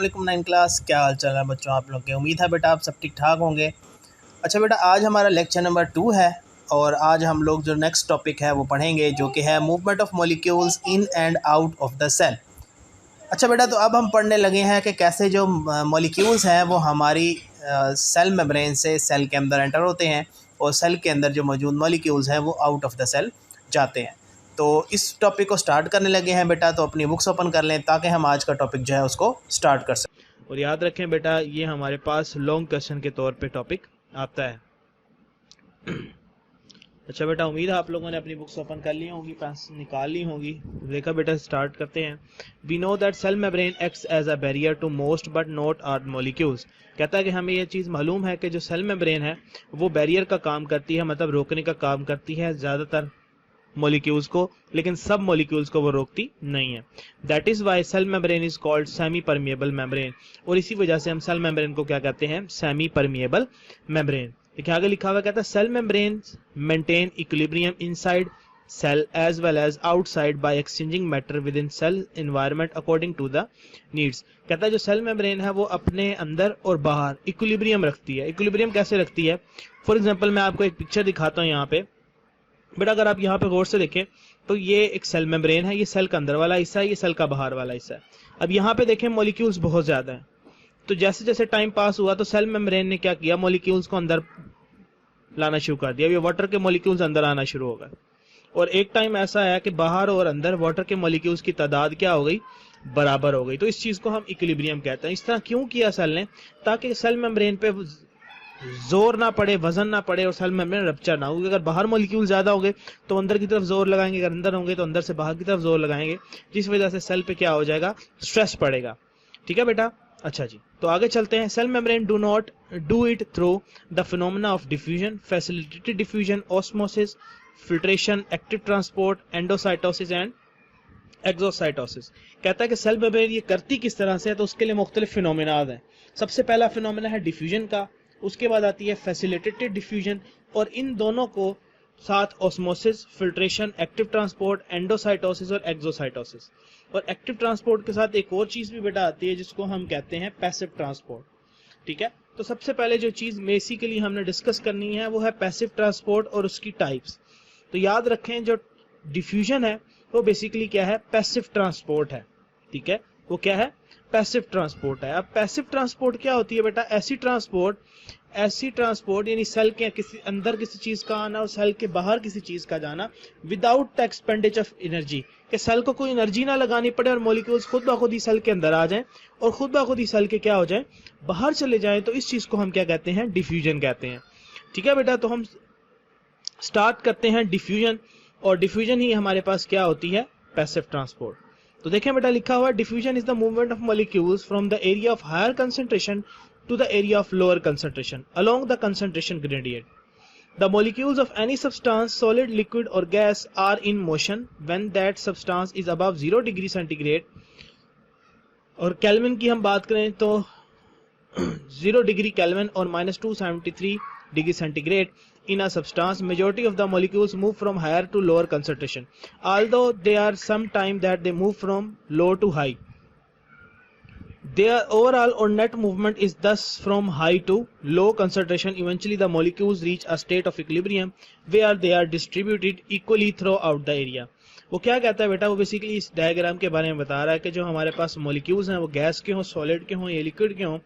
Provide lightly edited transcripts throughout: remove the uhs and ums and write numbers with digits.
वालेकुम 9 क्लास, क्या हाल चाल है बच्चों आप लोग के। उम्मीद है बेटा आप सब ठीक ठाक होंगे। अच्छा बेटा, आज हमारा लेक्चर नंबर 2 है और आज हम लोग जो नेक्स्ट टॉपिक है वो पढ़ेंगे, जो कि है movement of molecules in and out of the cell. अच्छा बेटा, तो अब हम पढ़ने लगे हैं कि कैसे जो मॉलिक्यूल्स हैं वो हमारी सेल मेम्ब्रेन से सेल के अंदर एंटर होते हैं और सेल के अंदर जो मौजूद मॉलिक्यूल्स हैं वो आउट ऑफ द सेल जाते हैं। तो इस टॉपिक को स्टार्ट करने लगे हैं बेटा, तो अपनी बुक्स ओपन कर लें ताकि हम आज का टॉपिक जो है उसको स्टार्ट कर सकें। और याद रखें बेटा, ये हमारे पास लॉन्ग क्वेश्चन के तौर पे टॉपिक आता है। अच्छा बेटा, उम्मीद है आप लोगों ने अपनी बुक्स ओपन कर ली होंगी, पेंस निकाल ली होंगी। देखा बेटा, स्टार्ट करते हैं। We know that cell membrane acts as a barrier to most but not all molecules. कहता है कि हमें यह चीज़ मालूम है कि जो सेल मेम्ब्रेन है वो बैरियर का काम करती है, मतलब रोकने का काम करती है ज़्यादातर मॉलिक्यूल्स को, लेकिन सब मॉलिक्यूल्स को वो रोकती नहीं है। That is why cell membrane is called semipermeable membrane. और इसी वजह से हम सेल मेम्ब्रेन को क्या कहते हैं? Semipermeable membrane. देखिए आगे लिखा हुआ कहता है cell membrane maintain equilibrium inside cell as well as outside by exchanging matter within cell environment according to the needs. कहता है जो सेल मेम्ब्रेन है वो अपने अंदर और बाहर इक्विलिब्रियम रखती है। इक्विलिब्रियम कैसे रखती है? फॉर एग्जाम्पल मैं आपको एक पिक्चर दिखाता हूँ यहाँ पे बेटा। अगर आप यहाँ पे गौर से देखें तो ये एक सेल मेम्ब्रेन है, ये सेल का अंदर वाला हिस्सा है, ये सेल का बाहर वाला हिस्सा है। अब यहाँ पे देखें मॉलिक्यूल्स बहुत ज्यादा हैं, तो जैसे जैसे टाइम पास हुआ तो सेल मेम्ब्रेन ने क्या किया? मॉलिक्यूल्स को अंदर लाना शुरू कर दिया। ये वाटर के मॉलिक्यूल्स अंदर आना शुरू हो गए और एक टाइम ऐसा है कि बाहर और अंदर वाटर के मॉलिक्यूल्स की तादाद क्या हो गई? बराबर हो गई। तो इस चीज को हम इक्विलिब्रियम कहते हैं। इस तरह क्यों किया सेल ने? ताकि सेल मेम्ब्रेन पे जोर ना पड़े, वजन ना पड़े और सेल मेम्ब्रेन रप्चर ना हो। अगर बाहर मॉलिक्यूल ज्यादा होंगे तो अंदर की तरफ जोर लगाएंगे, अगर अंदर होंगे तो अंदर से बाहर की तरफ जोर लगाएंगे, जिस वजह से सेल पे क्या हो जाएगा? स्ट्रेस पड़ेगा। ठीक है बेटा। अच्छा जी, तो आगे चलते हैं। Cell membrane do not do it through the phenomena of diffusion, facilitated diffusion, osmosis, filtration, active transport, endocytosis and exocytosis. कहता है कि सेल मेम्ब्रेन ये करती किस तरह से है, तो उसके लिए मुख्तलिफ फिनोमेना हैं। सबसे पहला फिनोमेना है डिफ्यूजन का, उसके बाद आती है फैसिलिटेटेड डिफ्यूजन, और इन दोनों को साथ osmosis, filtration, active transport, endocytosis और एक्सोसाइटोसिस। और एक्टिव ट्रांसपोर्ट के साथ एक और चीज भी बेटा आती है जिसको हम कहते हैं पैसिव ट्रांसपोर्ट। ठीक है, तो सबसे पहले जो चीज बेसिकली हमने डिस्कस करनी है वो है पैसिव ट्रांसपोर्ट और उसकी टाइप्स। तो याद रखें जो डिफ्यूजन है वो बेसिकली क्या है? पैसिव ट्रांसपोर्ट है। ठीक है, वो क्या है? पैसिव ट्रांसपोर्ट है। अब पैसिव ट्रांसपोर्ट क्या होती है बेटा? ऐसी ट्रांसपोर्ट यानी सेल के किसी अंदर किसी चीज का आना और सेल के बाहर किसी चीज का जाना without the expenditure of energy, कि सेल को कोई एनर्जी ना लगानी पड़े और मॉलिक्यूल्स खुद ब खुद ही सेल के अंदर आ जाएं और खुद ब खुद ही सेल के क्या हो जाएं? बाहर चले जाएं। तो इस चीज को हम क्या कहते हैं? डिफ्यूजन कहते हैं। ठीक है बेटा, तो हम स्टार्ट करते हैं डिफ्यूजन, और डिफ्यूजन ही हमारे पास क्या होती है? Passive transport. तो देखें बेटा, लिखा हुआ diffusion is the movement of molecules from the area of higher concentration to the area of lower concentration along the concentration gradient. The molecules of any substance, solid, liquid or gas, are in motion when that substance is above 0 degree centigrade. और kelvin की हम बात करें तो 0 degree kelvin और -273 degree centigrade in a substance. Majority of the molecules move from higher to lower concentration, although there are some time that they move from low to high. Their overall or net movement is thus from high to low concentration. Eventually the molecules reach a state of equilibrium where they are distributed equally throughout the area. वो क्या कहता है बेटा? वो basically इस diagram के बारे में बता रहा है कि जो हमारे पास मॉलिक्यूल्स हैं वो गैस के हों, सॉलिड के हों या लिक्विड के हों,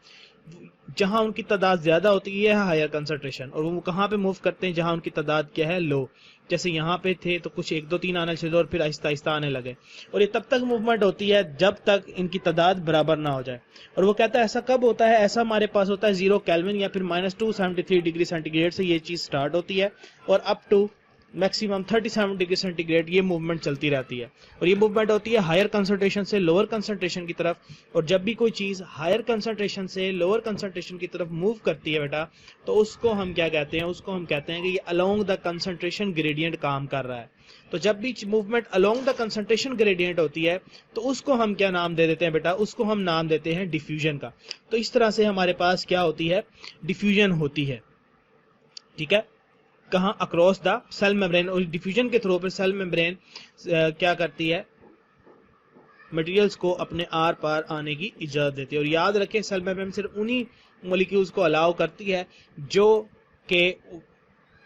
जहां उनकी तादाद ज्यादा होती है हायर कंसंट्रेशन, और वो कहाँ पे मूव करते हैं? जहां उनकी तादाद क्या है? लो। जैसे यहाँ पे थे तो कुछ 1 2 3 आने चले और फिर आहिस्ता आहिस्ता आने लगे, और ये तब तक मूवमेंट होती है जब तक इनकी तादाद बराबर ना हो जाए। और वो कहता है ऐसा कब होता है? ऐसा हमारे पास होता है 0 केल्विन या फिर -273 डिग्री सेंटीग्रेड से ये चीज स्टार्ट होती है और up to maximum 37 degree centigrade ये मूवमेंट चलती रहती है। और ये मूवमेंट होती है हायर कंसंट्रेशन से लोअर कंसंट्रेशन की तरफ, और जब भी कोई चीज हायर कंसंट्रेशन से लोअर कंसंट्रेशन की तरफ मूव करती है बेटा, तो उसको हम क्या कहते हैं? उसको हम कहते हैं कि ये अलोंग द कंसंट्रेशन ग्रेडियंट काम कर रहा है। तो जब भी movement along the concentration gradient होती है तो उसको हम क्या नाम दे देते हैं बेटा? उसको हम नाम देते हैं डिफ्यूजन का। तो इस तरह से हमारे पास क्या होती है? डिफ्यूजन होती है। ठीक है, कहाँ? Across the cell membrane. और डिफ्यूजन के थ्रू पर सेल मेम्ब्रेन क्या करती है? मटेरियल्स को अपने आर पार आने की इजाजत देती है। और याद रखें सेल मेम्ब्रेन सिर्फ उन्हीं मॉलिक्यूल्स को अलाउ करती है जो के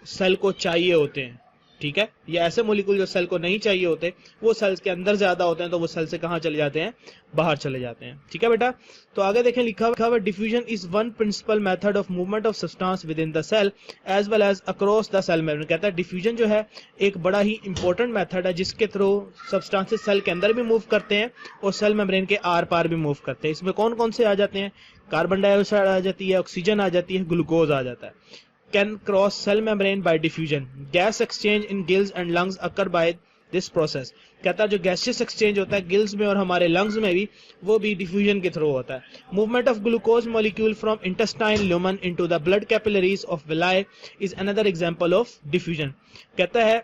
सेल को चाहिए होते हैं, ठीक है। या ऐसे मॉलिक्यूल जो सेल को नहीं चाहिए होते, वो सेल्स के अंदर ज्यादा होते हैं, तो वो सेल से कहां चले जाते हैं, बाहर चले जाते हैं, ठीक है बेटा। तो आगे देखें, लिखा हुआ diffusion is one principal method of movement of substance within the cell as well as across the cell membrane. कहता है डिफ्यूजन जो है एक बड़ा ही इंपॉर्टेंट मेथड है जिसके थ्रू सब्सटेंसेस सेल के अंदर भी मूव करते हैं और सेल मेम्ब्रेन के आर पार भी मूव करते हैं। इसमें कौन कौन से आ जाते हैं, कार्बन डाइऑक्साइड आ जाती है, ऑक्सीजन आ जाती है, ग्लूकोज आ जाता है। Can cross cell membrane by diffusion. Gas exchange in gills and lungs occur by this process. कहता है जो गैसियस एक्सचेंज होता है गिल्स में और हमारे लंग्स में भी, वो भी डिफ्यूजन के थ्रू होता है। Movement of glucose molecule from intestine lumen into the blood capillaries of villi is another example of diffusion. कहता है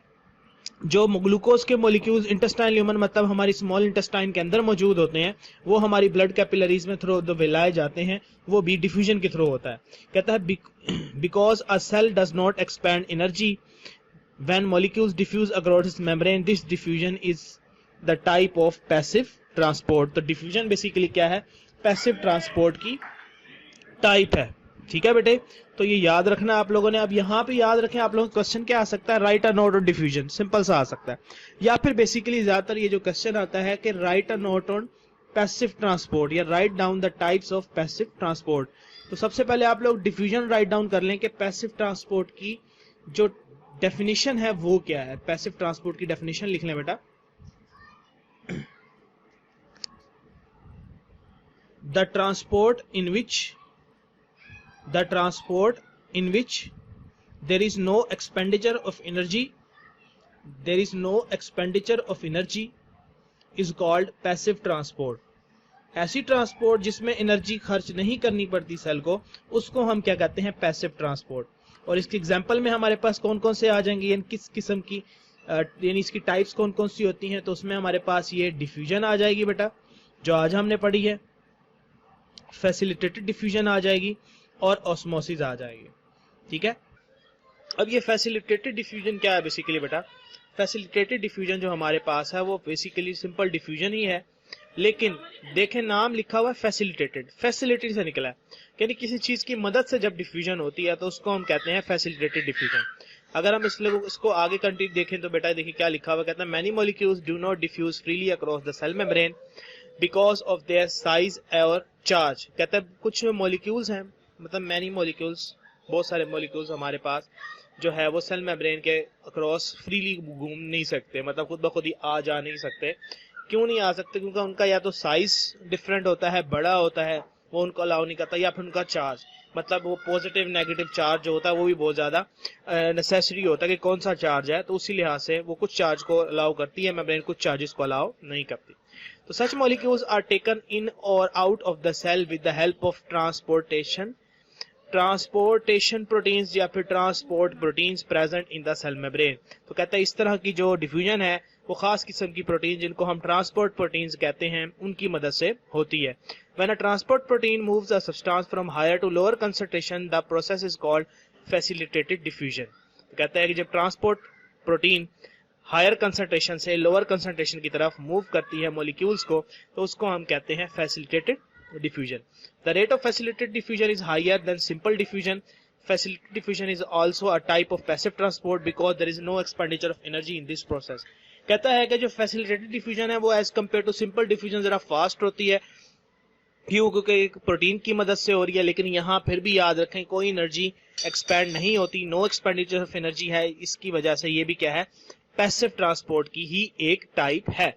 जो ग्लूकोज के मॉलिक्यूल्स इंटेस्टाइन ल्यूमन मतलब हमारी स्मॉल इंटेस्टाइन के अंदर मौजूद होते हैं, वो हमारी ब्लड कैपिलरीज में थ्रू विलाए जाते हैं, वो भी डिफ्यूजन के थ्रू होता है। कहता है because a cell does not expand energy when molecules diffuse across its membrane, this diffusion is the type of passive transport. तो डिफ्यूजन बेसिकली क्या है, पैसिव ट्रांसपोर्ट की टाइप है, ठीक है बेटे। तो ये याद रखना आप लोगों ने। अब यहाँ पे याद रखें आप लोगों को क्वेश्चन क्या आ सकता है, right a note on diffusion, simple सा आ सकता है। या फिर बेसिकली ज्यादातर ये जो क्वेश्चन आता है कि write a note on passive transport या write down the types of passive transport. तो सबसे पहले आप लोग डिफ्यूजन राइट डाउन कर लें कि पैसिव ट्रांसपोर्ट की जो डेफिनेशन है वो क्या है। पैसिव ट्रांसपोर्ट की डेफिनेशन लिख लें बेटा। The transport in which there is no expenditure of energy is called passive transport. ऐसी ट्रांसपोर्ट जिसमें एनर्जी खर्च नहीं करनी पड़ती सेल को, उसको हम क्या कहते हैं, पैसिव ट्रांसपोर्ट। और इसके एग्जांपल में हमारे पास कौन कौन से आ जाएंगे, यानी किस किस्म की यानी इसकी टाइप्स कौन कौन सी होती हैं। तो उसमें हमारे पास ये डिफ्यूजन आ जाएगी बेटा, जो आज हमने पढ़ी है, फैसिलिटेटेड डिफ्यूजन आ जाएगी और ऑस्मोसिस आ जाएगी, ठीक है। अब ये फैसिलिटेटेड डिफ्यूजन क्या है बेसिकली बेटा, फैसिलिटेटेड डिफ्यूजन जो हमारे पास है वो बेसिकली सिंपल डिफ्यूजन ही है, लेकिन देखें नाम लिखा हुआ है फैसिलिटेटेड, फैसिलिटी से निकला है, यानी किसी चीज की मदद से जब डिफ्यूजन होती है तो उसको हम कहते हैं फैसिलिटेटेड डिफ्यूजन। अगर हम इसको आगे कंटिन्यू देखें तो बेटा देखिए क्या लिखा हुआ, कहता है many molecules do not diffuse freely across the cell membrane because of their size और चार्ज। कहता है कुछ मॉलिक्यूल्स हैं, मतलब मैनी मॉलिक्यूल्स, बहुत सारे मॉलिक्यूल्स हमारे पास जो है वो सेल मेम्ब्रेन के अक्रॉस फ्रीली घूम नहीं सकते, मतलब खुद ब खुद ही आ जा नहीं सकते। क्यों नहीं आ सकते, क्योंकि उनका या तो साइज डिफरेंट होता है, बड़ा होता है, वो उनको अलाउ नहीं करता, या फिर उनका चार्ज, मतलब वो पॉजिटिव नेगेटिव चार्ज जो होता है वो भी बहुत ज्यादा नेसेसरी होता है कि कौन सा चार्ज है, तो उसी लिहाज से वो कुछ चार्ज को अलाउ करती है मेम्ब्रेन, कुछ चार्जेस को अलाउ नहीं करती। तो such molecules are taken in और out of the cell with the help of transportation proteins या फिर transport proteins present in the cell membrane. तो कहता है इस तरह की जो डिफ्यूजन है वो खास किस्म की प्रोटीन जिनको हम ट्रांसपोर्ट प्रोटीन्स कहते हैं उनकी मदद से होती है। When a transport protein moves a substance from higher to lower concentration, the process is called facilitated diffusion. तो कहता है कि जब ट्रांसपोर्ट प्रोटीन हायर कंसंट्रेशन से लोअर कंसंट्रेशन की तरफ मूव करती है मॉलिक्यूल्स को, तो उसको हम कहते हैं facilitated diffusion. The rate of facilitated diffusion is higher than simple diffusion. Facilitated diffusion is also a type of passive transport because there is no expenditure of energy in this process. कहता है कि जो facilitated diffusion है वो as compare to simple diffusion जरा fast होती है, क्यों, क्योंकि एक प्रोटीन की मदद से हो रही है, लेकिन यहाँ फिर भी याद रखें कोई एनर्जी एक्सपेंड नहीं होती, नो एक्सपेंडिचर ऑफ एनर्जी है, इसकी वजह से ये भी क्या है, पैसिव ट्रांसपोर्ट की ही एक टाइप है,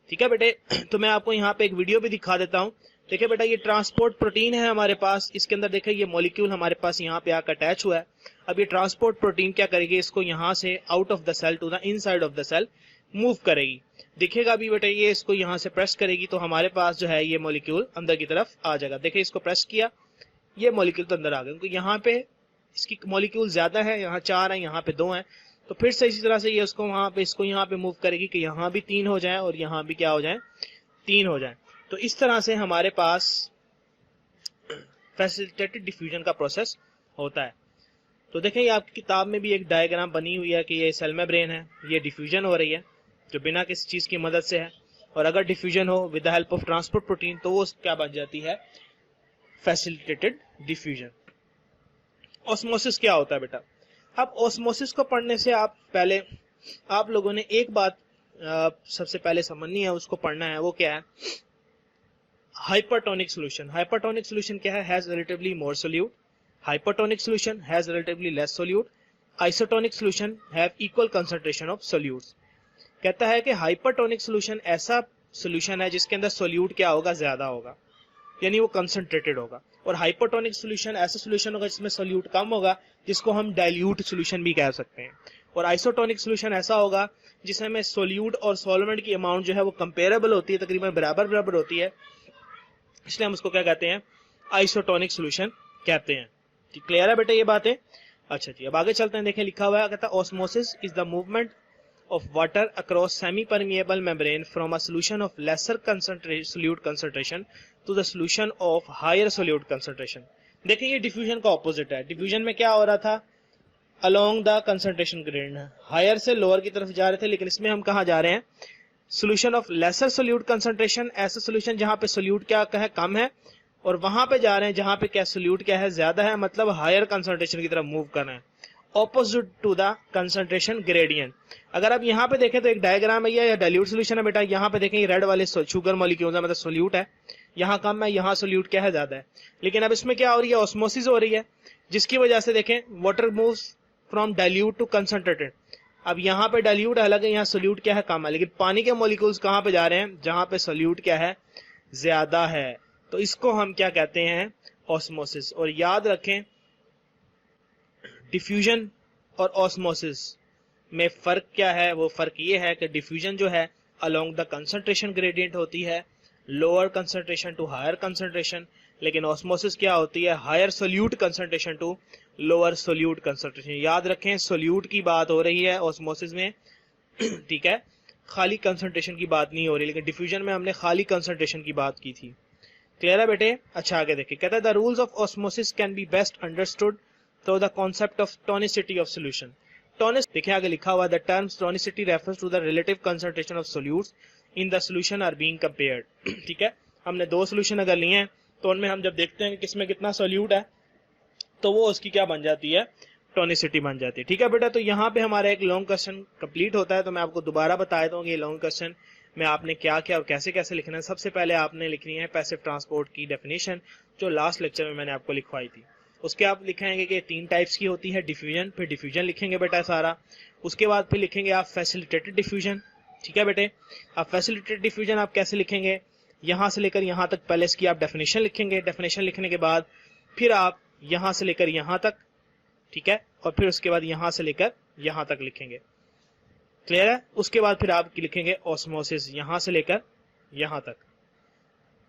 ठीक है बेटे। तो मैं आपको यहाँ पे एक वीडियो भी दिखा देता हूँ। देखिए बेटा ये ट्रांसपोर्ट प्रोटीन है हमारे पास, इसके अंदर देखिए ये मॉलिक्यूल हमारे पास यहाँ पे आकर अटैच हुआ है। अब ये ट्रांसपोर्ट प्रोटीन क्या करेगी, इसको यहाँ से out of the cell to the inside of the cell move करेगी। दिखेगा अभी बेटा ये इसको यहाँ से प्रेस करेगी तो हमारे पास जो है ये मॉलिक्यूल अंदर की तरफ आ जाएगा। देखिए इसको प्रेस किया, ये मॉलिक्यूल तो अंदर आ गया, क्योंकि यहाँ पे इसकी मॉलिक्यूल ज्यादा है, यहाँ 4 है, यहाँ पे 2 है, तो फिर से इसी तरह से ये उसको वहां पे इसको यहाँ पे मूव करेगी कि यहाँ भी 3 हो जाए और यहाँ भी क्या हो जाए, 3 हो जाए। तो इस तरह से हमारे पास फैसिलिटेटेड डिफ्यूजन का प्रोसेस होता है। तो देखें ये आपकी किताब में भी एक डायग्राम बनी हुई है कि ये सेल मेम्ब्रेन है, ये डिफ्यूजन हो रही है जो बिना किसी चीज की मदद से है, और अगर डिफ्यूजन हो with the help of transport protein तो वो क्या बन जाती है, फैसिलिटेटेड डिफ्यूजन। ऑस्मोसिस क्या होता है बेटा? अब ऑस्मोसिस को पढ़ने से आप लोगों ने एक बात सबसे पहले समझनी है, उसको पढ़ना है, वो क्या है, हाइपरटोनिक सॉल्यूशन। हाइपरटोनिक सॉल्यूशन क्या है, has relatively more solute, hypertonic solution has relatively less solute, isotonic solution have equal concentration of solutes. कहता है कि हाइपरटोनिक सॉल्यूशन ऐसा सॉल्यूशन है जिसके अंदर सोल्यूट क्या होगा, ज्यादा होगा, यानी वो कंसंट्रेटेड होगा, और हाइपरटोनिक सॉल्यूशन ऐसा सॉल्यूशन होगा जिसमें सोल्यूट कम होगा, जिसको हम डाइल्यूट सॉल्यूशन भी कह सकते हैं, और आइसोटोनिक सॉल्यूशन ऐसा होगा जिसमें सोल्यूट और सॉल्वेंट की अमाउंट जो है वो कंपेरेबल होती है, तकरीबन बराबर बराबर होती है, इसलिए हम उसको क्या कहते हैं, आइसोटोनिक सॉल्यूशन कहते हैं। क्लियर है बेटा ये बातें? अच्छा जी, अब आगे चलते हैं, देखें लिखा हुआ है, कहता है osmosis is the movement of water across semi-permeable membrane from a solution of lesser solute concentration to the solution of higher solute concentration। देखिए ये डिफ्यूजन का ऑपोजिट है। डिफ्यूजन में क्या हो रहा था, along the concentration gradient, higher से लोअर की तरफ जा रहे थे, लेकिन इसमें हम कहाँ जा रहे हैं, solution of lesser solute concentration, ऐसा सोल्यूशन जहां पे सोल्यूट क्या है, कम है, और वहां पे जा रहे हैं जहां पे क्या सोल्यूट क्या है, ज्यादा है, मतलब हायर कंसंट्रेशन की तरफ मूव करना है, opposite to the concentration gradient. अगर आप यहाँ पे देखें तो एक डायग्राम है, या डाइल्यूट सोल्यूशन है बेटा, यहाँ पे देखें रेड वाले शुगर मॉलिक्यूल्स है, मतलब सोल्यूट है, यहाँ कम है, यहाँ सोल्यूट क्या है, ज्यादा है, लेकिन अब इसमें क्या हो रही है, ऑस्मोसिस हो रही है, जिसकी वजह से देखें water moves from dilute to concentrated. अब यहाँ पे डाइल्यूट अलग है, यहाँ सोल्यूट क्या है, कम है, लेकिन पानी के मॉलिक्यूल्स कहाँ पे जा रहे हैं, जहां पे सोल्यूट क्या है, ज्यादा है, तो इसको हम क्या कहते हैं, ऑस्मोसिस। और याद रखें डिफ्यूजन और ऑस्मोसिस में फर्क क्या है, वो फर्क ये है कि डिफ्यूजन जो है अलोंग द कंसंट्रेशन ग्रेडियंट होती है, lower concentration to higher concentration, लेकिन ऑस्मोसिस क्या होती है, higher solute concentration to lower solute concentration. याद रखें सोल्यूट की बात हो रही है ऑस्मोसिस में, ठीक है, खाली कंसंट्रेशन की बात नहीं हो रही, लेकिन डिफ्यूजन में हमने खाली कंसंट्रेशन की बात की थी। क्लियर है बेटे? अच्छा आगे देखिए, कहता है the rules of osmosis can be best understood through the concept of tonicity of solution. टोनिस देखिए आगे लिखा हुआ है, the terms tonicity refers to the relative concentration of solutes in the solution are being compared. ठीक है, हमने दो सॉल्यूशन अगर लिए हैं तो उनमें हम जब देखते हैं कि किसमें कितना सोल्यूट है, तो वो उसकी क्या बन जाती है, टोनिसिटी बन जाती है। ठीक है बेटा, तो यहाँ पे हमारा एक लॉन्ग क्वेश्चन कंप्लीट होता है, तो मैं आपको दोबारा बता देता हूँ कि ये लॉन्ग क्वेश्चन में आपने क्या क्या और कैसे कैसे लिखना है। सबसे पहले आपने लिखनी है पैसिव ट्रांसपोर्ट की डेफिनेशन, जो लास्ट लेक्चर में मैंने आपको लिखवाई थी। उसके आप लिखेंगे कि तीन टाइप्स की होती है डिफ्यूजन, फिर डिफ्यूजन लिखेंगे बेटा सारा, उसके बाद फिर लिखेंगे आप फैसिलिटेटेड डिफ्यूजन। ठीक है बेटे, अब फैसिलिटेटेड डिफ्यूजन आप कैसे लिखेंगे, यहाँ से लेकर यहाँ तक पहले इसकी आप डेफिनेशन लिखेंगे, डेफिनेशन लिखने के बाद फिर आप यहाँ से लेकर यहाँ तक, ठीक है, और फिर उसके बाद यहाँ से लेकर यहाँ तक लिखेंगे। क्लियर है? उसके बाद फिर आप लिखेंगे ऑस्मोसिस, यहाँ से लेकर यहाँ तक।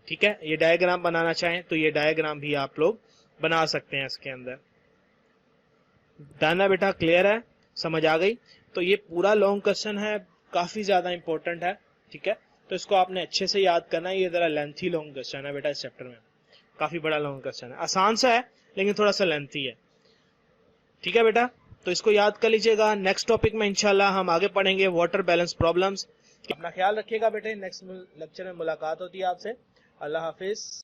ठीक है, ये डायग्राम बनाना चाहें तो ये डायग्राम भी आप लोग बना सकते हैं इसके अंदर। डन है बेटा? क्लियर है? समझ आ गई? तो ये पूरा लॉन्ग क्वेश्चन है, काफी ज्यादा इंपॉर्टेंट है। ठीक है, तो इसको आपने अच्छे से याद करना है। ये जरा लेंथी लॉन्ग क्वेश्चन है बेटा, इस चैप्टर में काफी बड़ा लॉन्ग क्वेश्चन है, आसान सा है लेकिन थोड़ा सा लेंथी है। ठीक है बेटा, तो इसको याद कर लीजिएगा। नेक्स्ट टॉपिक में इंशाल्लाह हम आगे पढ़ेंगे वाटर बैलेंस प्रॉब्लम्स। अपना ख्याल रखिएगा बेटे, नेक्स्ट लेक्चर में मुलाकात होती है आपसे। अल्लाह हाफिज।